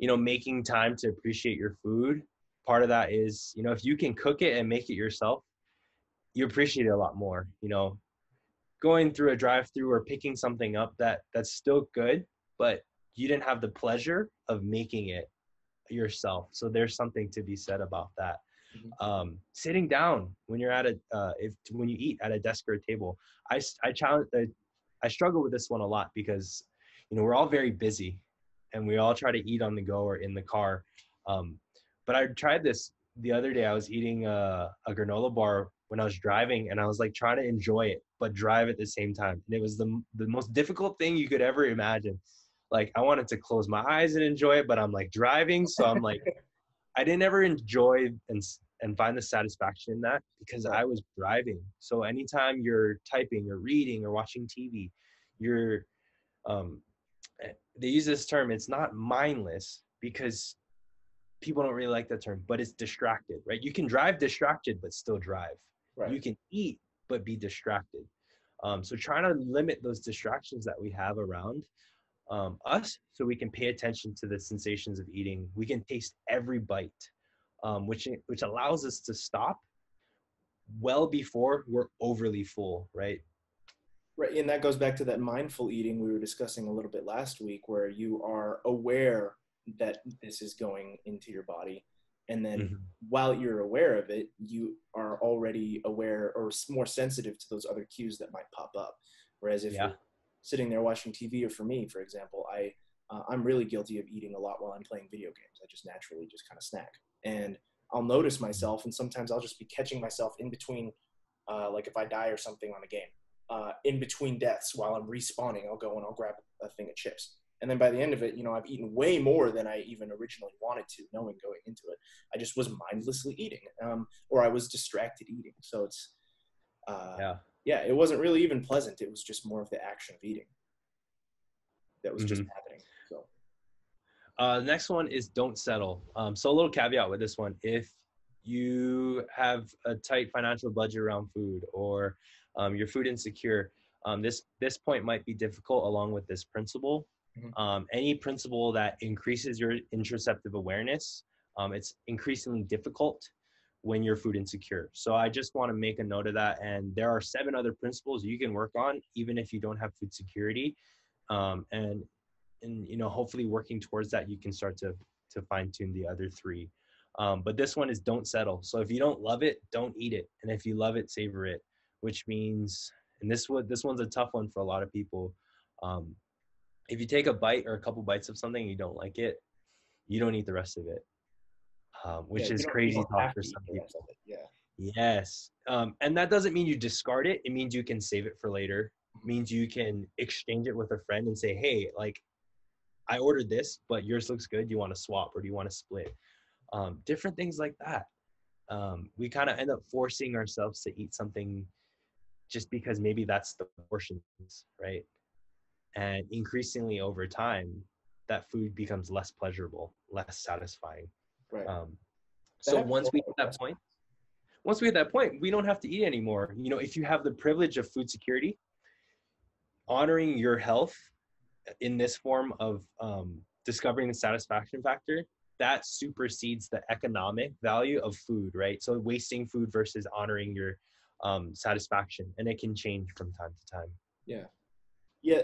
Making time to appreciate your food. Part of that is, if you can cook it and make it yourself, you appreciate it a lot more. Going through a drive-through or picking something up that's still good, but you didn't have the pleasure of making it yourself. So there's something to be said about that. Sitting down when you're when you eat at a desk or a table, I struggle with this one a lot because we're all very busy and we all try to eat on the go or in the car. But I tried this the other day. I was eating a granola bar when I was driving, and I was like trying to enjoy it but drive at the same time, and it was the most difficult thing you could ever imagine. Like I wanted to close my eyes and enjoy it, but I'm like driving. So I'm like, I didn't ever enjoy and find the satisfaction in that because I was driving. So anytime you're typing or reading or watching TV, you're, they use this term, it's not mindless because people don't really like that term, but it's distracted, right? You can drive distracted, but still drive. Right. You can eat, but be distracted. So trying to limit those distractions that we have around us so we can pay attention to the sensations of eating. We can taste every bite, which allows us to stop well before we're overly full, right? Right, and that goes back to that mindful eating we were discussing a little bit last week, where you are aware that this is going into your body. And then while you're aware of it, you are already aware or more sensitive to those other cues that might pop up. Whereas if you're sitting there watching TV, or for me, for example, I'm really guilty of eating a lot while I'm playing video games. I just naturally just kind of snack. And I'll notice myself, and sometimes I'll just be catching myself in between, like if I die or something on a game, in between deaths while I'm respawning, I'll go and I'll grab a thing of chips. And then by the end of it, I've eaten way more than I even originally wanted to, knowing going into it. I just was mindlessly eating, or I was distracted eating. So it's, it wasn't really even pleasant. It was just more of the action of eating that was just happening. So the next one is don't settle. So a little caveat with this one: if you have a tight financial budget around food, or you're food insecure, this point might be difficult along with this principle. Any principle that increases your interoceptive awareness, it's increasingly difficult when you're food insecure. So I just want to make a note of that. And there are 7 other principles you can work on, even if you don't have food security. And hopefully working towards that, you can start to fine tune the other 3. But this one is don't settle. So if you don't love it, don't eat it. And if you love it, savor it, which means, and this one's a tough one for a lot of people. If you take a bite or a couple bites of something and you don't like it, you don't eat the rest of it, which is You crazy don't talk have for to eat some the rest people. of it. Yeah. Yes. And that doesn't mean you discard it. It means you can save it for later. It means you can exchange it with a friend and say, hey, like, I ordered this, but yours looks good. Do you want to swap or do you want to split? Different things like that. We kind of end up forcing ourselves to eat something just because maybe that's the portions, right? And increasingly over time, that food becomes less pleasurable, less satisfying. Right. Um, That so happens a once lot we hit with that restaurants. point, we don't have to eat anymore. You know, if you have the privilege of food security, honoring your health in this form of discovering the satisfaction factor, that supersedes the economic value of food, right? So wasting food versus honoring your satisfaction, and it can change from time to time. Yeah. Yeah.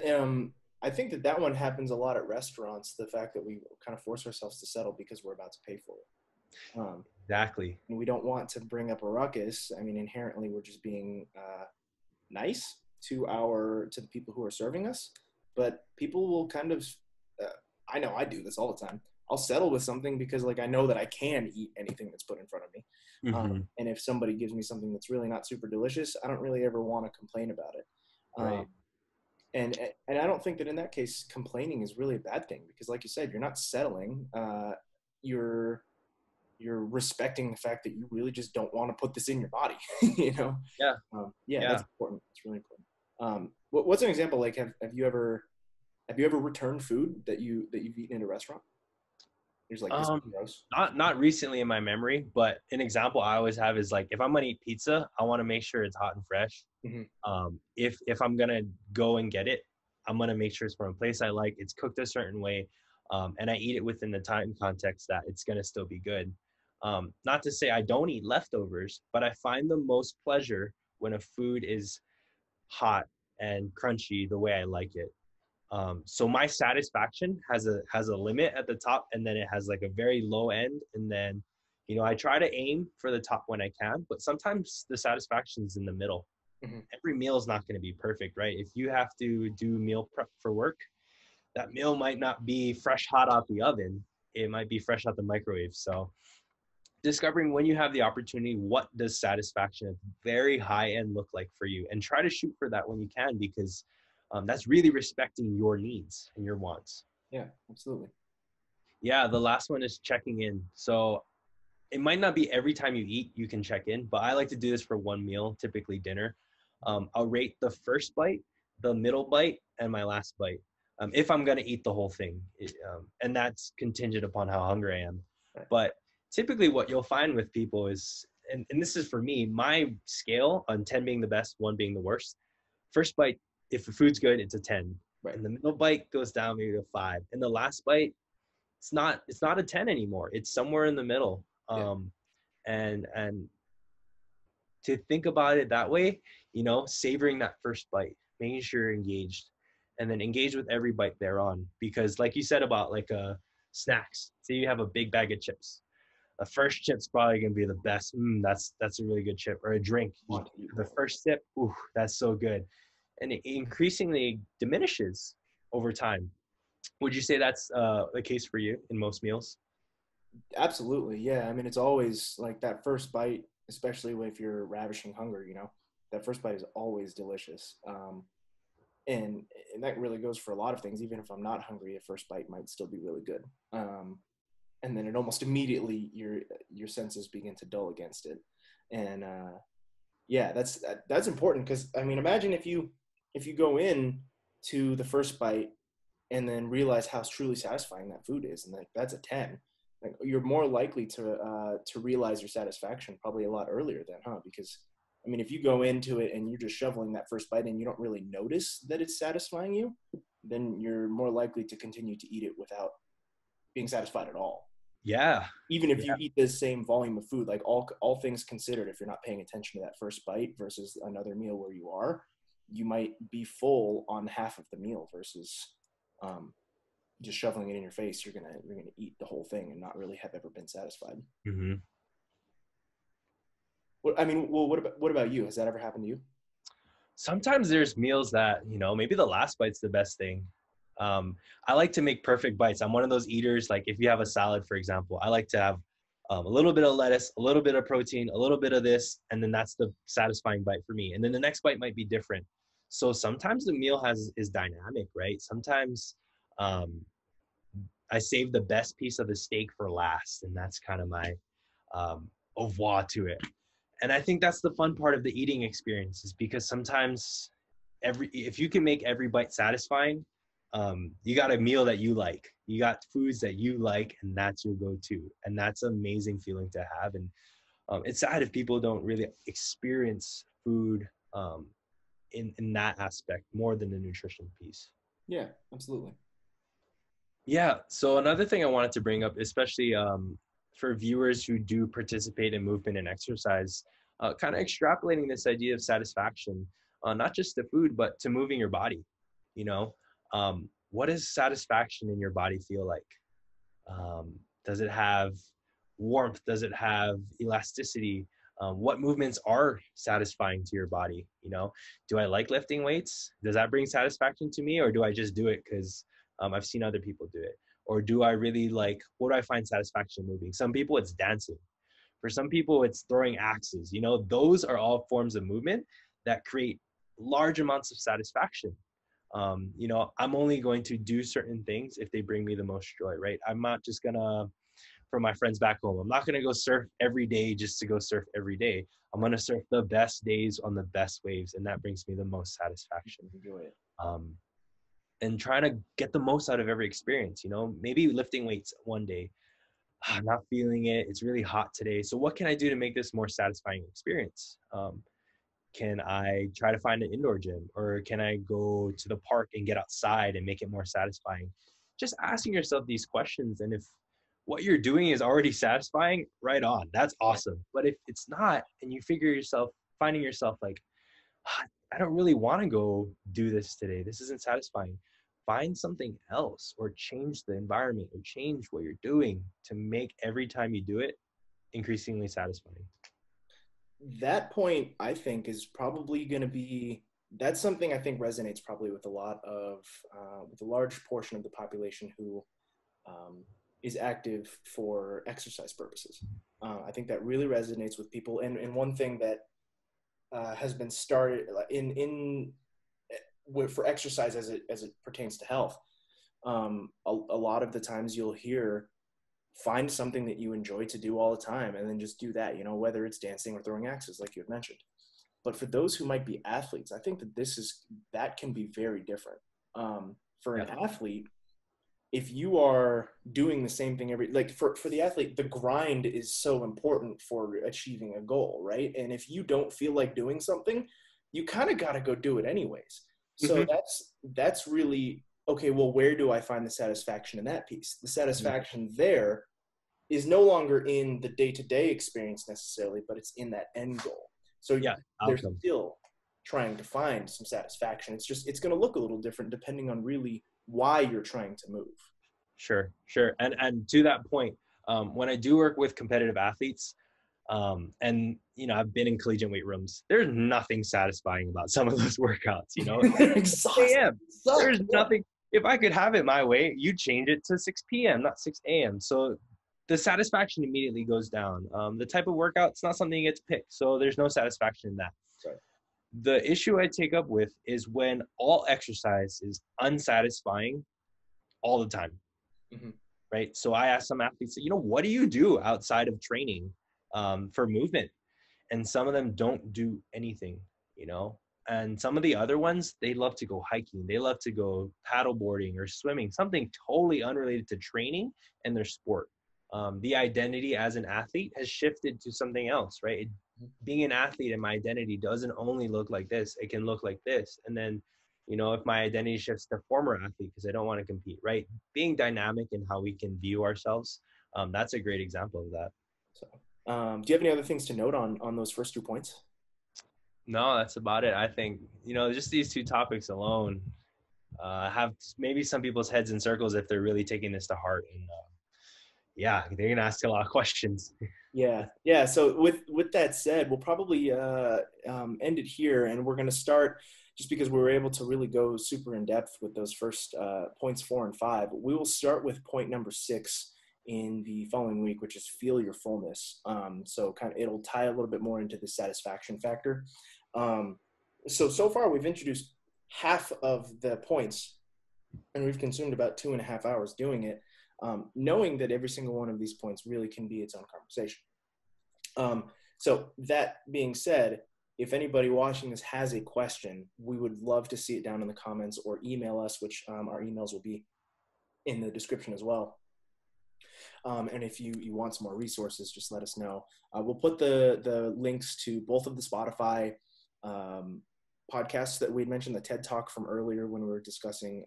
I think that one happens a lot at restaurants. The fact that we kind of force ourselves to settle because we're about to pay for it. Exactly. And we don't want to bring up a ruckus. I mean, inherently, we're just being nice to the people who are serving us. But people will kind of, uh, I know I do this all the time. I'll settle with something because like I know that I can eat anything that's put in front of me. Mm-hmm. And if somebody gives me something that's really not super delicious, I don't really ever want to complain about it. Um, Right. and I don't think that in that case complaining is really a bad thing because, like you said, you're not settling. You're respecting the fact that you really just don't want to put this in your body. you know. Yeah. Yeah, Yeah. that's important. It's really important. What's an example? Like, have you ever returned food that you've eaten in a restaurant? There's like this is Um, gross. not recently in my memory, but an example I always have is like if I'm gonna eat pizza, I want to make sure it's hot and fresh. Mm-hmm. If I'm gonna go and get it, I'm gonna make sure it's from a place I like. It's cooked a certain way, and I eat it within the time context that it's gonna still be good. Not to say I don't eat leftovers, but I find the most pleasure when a food is hot and crunchy the way I like it. So my satisfaction has a limit at the top, and then it has like a very low end, and then I try to aim for the top when I can, but sometimes the satisfaction is in the middle. Mm-hmm. Every meal is not going to be perfect, right? If you have to do meal prep for work, that meal might not be fresh hot out the oven. It might be fresh out the microwave. So discovering when you have the opportunity, what does satisfaction at the very high end look like for you, and try to shoot for that when you can, because that's really respecting your needs and your wants. Yeah, absolutely. Yeah, the last one is checking in. So it might not be every time you eat you can check in, but I like to do this for one meal, typically dinner. I'll rate the first bite, the middle bite, and my last bite, if I'm going to eat the whole thing. And that's contingent upon how hungry I am. Right. But typically what you'll find with people is, and this is for me, my scale on 10 being the best, 1 being the worst. First bite, if the food's good, it's a 10. Right. And the middle bite goes down maybe to 5. And the last bite, it's not a 10 anymore. It's somewhere in the middle. Yeah. And to think about it that way, savoring that first bite, making sure you're engaged, and then engage with every bite thereon. Because like you said about like snacks, say you have a big bag of chips. The first chip's probably gonna be the best. That's a really good chip. Or a drink. The first sip, ooh, that's so good. And it increasingly diminishes over time. Would you say that's the case for you in most meals? Absolutely. Yeah. I mean, it's always like that first bite, especially if you're ravishing hunger, that first bite is always delicious. And that really goes for a lot of things. Even if I'm not hungry, a first bite might still be really good. And then it almost immediately your senses begin to dull against it. And yeah, that's important because I mean, imagine if you go in to the first bite and then realize how truly satisfying that food is, and that's a 10. Like, you're more likely to realize your satisfaction probably a lot earlier then, huh? Because I mean, if you go into it and you're just shoveling that first bite and you don't really notice that it's satisfying you, then you're more likely to continue to eat it without being satisfied at all. Yeah. Even if you eat the same volume of food, like all things considered, if you're not paying attention to that first bite versus another meal where you are, you might be full on half of the meal versus just shoveling it in your face. You're gonna eat the whole thing and not really have ever been satisfied. Mm-hmm. What about you? Has that ever happened to you? Sometimes there's meals that, maybe the last bite's the best thing. I like to make perfect bites. I'm one of those eaters. Like if you have a salad, for example, I like to have a little bit of lettuce, a little bit of protein, a little bit of this, and then that's the satisfying bite for me. And then the next bite might be different. So sometimes the meal is dynamic, right? Sometimes I save the best piece of the steak for last, and that's kind of my au revoir to it. And I think that's the fun part of the eating experience, is because sometimes if you can make every bite satisfying, you got a meal that you like, you got foods that you like, and that's your go-to. And that's an amazing feeling to have. And it's sad if people don't really experience food in that aspect more than the nutrition piece. Yeah, absolutely. Yeah. So another thing I wanted to bring up, especially for viewers who do participate in movement and exercise, kind of extrapolating this idea of satisfaction, not just to food, but to moving your body. You know, what does satisfaction in your body feel like? Does it have warmth? Does it have elasticity? What movements are satisfying to your body? You know, do I like lifting weights? Does that bring satisfaction to me, or do I just do it because I've seen other people do it? Or do I really like, what do I find satisfaction moving? Some people it's dancing. For some people it's throwing axes. You know, those are all forms of movement that create large amounts of satisfaction. You know, I'm only going to do certain things if they bring me the most joy, right? I'm not just gonna, for my friends back home, I'm not gonna go surf every day just to go surf every day. I'm gonna surf the best days on the best waves, and that brings me the most satisfaction. Enjoy it. And trying to get the most out of every experience. You know, maybe lifting weights one day, I'm not feeling it, it's really hot today, so what can I do to make this more satisfying experience? Can I try to find an indoor gym, or can I go to the park and get outside and make it more satisfying? Just asking yourself these questions. And if what you're doing is already satisfying, right on, that's awesome. But if it's not, and you finding yourself like, I don't really want to go do this today, this isn't satisfying, find something else, or change the environment, or change what you're doing to make every time you do it increasingly satisfying. That point, I think, is probably going to be, that's something I think resonates probably with with a large portion of the population who is active for exercise purposes. I think that really resonates with people. And one thing that has been started for exercise as it pertains to health, a lot of the times you'll hear, find something that you enjoy to do all the time and then just do that, you know, whether it's dancing or throwing axes like you had mentioned. But for those who might be athletes, I think that can be very different. For an athlete, if you are doing the same thing for the athlete, the grind is so important for achieving a goal, right? And if you don't feel like doing something, you kind of got to go do it anyways. So that's really, okay, well, where do I find the satisfaction in that piece? The satisfaction there is no longer in the day-to-day experience necessarily, but it's in that end goal. So they're still trying to find some satisfaction. It's going to look a little different depending on really why you're trying to move. Sure. And to that point, when I do work with competitive athletes, and you know, I've been in collegiate weight rooms, there's nothing satisfying about some of those workouts, you know. There's nothing. If I could have it my way, you'd change it to 6 p.m., not 6 a.m. So the satisfaction immediately goes down. The type of workout, it's not something you get to pick, so there's no satisfaction in that. Right. The issue I take up with is when all exercise is unsatisfying all the time, right? So I ask some athletes, you know, what do you do outside of training for movement? And some of them don't do anything, you know. And some of the other ones, they love to go hiking, they love to go paddleboarding or swimming, something totally unrelated to training and their sport. The identity as an athlete has shifted to something else, right? Being an athlete and my identity doesn't only look like this, it can look like this. And then, you know, if my identity shifts to former athlete because I don't want to compete, right? Being dynamic in how we can view ourselves, that's a great example of that. So, do you have any other things to note on those first 2 points? No, that's about it. I think, you know, just these 2 topics alone have maybe some people's heads in circles if they're really taking this to heart. And they're going to ask a lot of questions. Yeah. So with that said, we'll probably end it here, and we're going to start just because we were able to really go super in depth with those first points 4 and 5. We will start with point number 6 in the following week, which is feel your fullness. So it'll tie a little bit more into the satisfaction factor. So far we've introduced half of the points, and we've consumed about 2.5 hours doing it, knowing that every single one of these points really can be its own conversation. So that being said, if anybody watching this has a question, we would love to see it down in the comments or email us, which our emails will be in the description as well. And if you want some more resources, just let us know. We'll put the links to both of the Spotify podcasts that we had mentioned, the TED Talk from earlier when we were discussing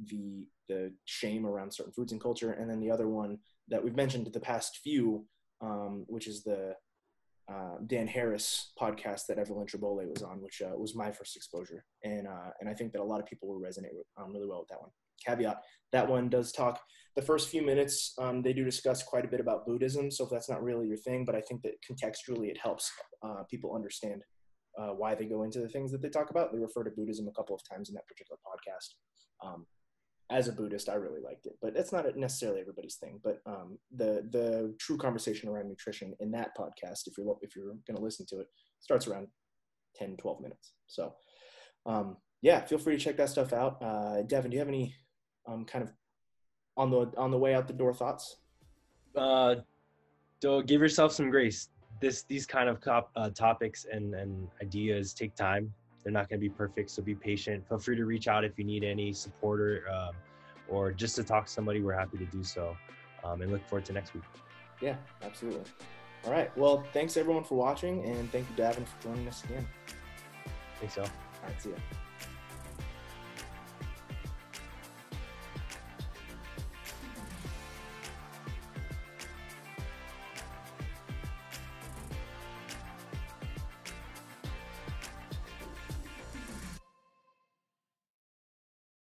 the shame around certain foods and culture, and then the other one that we've mentioned the past few, which is the Dan Harris podcast that Evelyn Tribole was on, which was my first exposure. And I think that a lot of people will resonate really well with that one. Caveat, that one does talk, the first few minutes, they do discuss quite a bit about Buddhism. So if that's not really your thing, but I think that contextually it helps people understand why they go into the things that they talk about. They refer to Buddhism a couple of times in that particular podcast. As a Buddhist, I really liked it, but it's not necessarily everybody's thing. But the true conversation around nutrition in that podcast, if you're going to listen to it, starts around 10, 12 minutes. So yeah, feel free to check that stuff out. Davin, do you have any kind of on the way out the door thoughts? So give yourself some grace. These kind of topics and ideas take time. They're not going to be perfect, so be patient. Feel free to reach out if you need any support or just to talk to somebody. We're happy to do so, and look forward to next week. Yeah, absolutely. All right. Well, thanks everyone for watching, and thank you, Davin, for joining us again. Thanks, y'all. All right, see ya.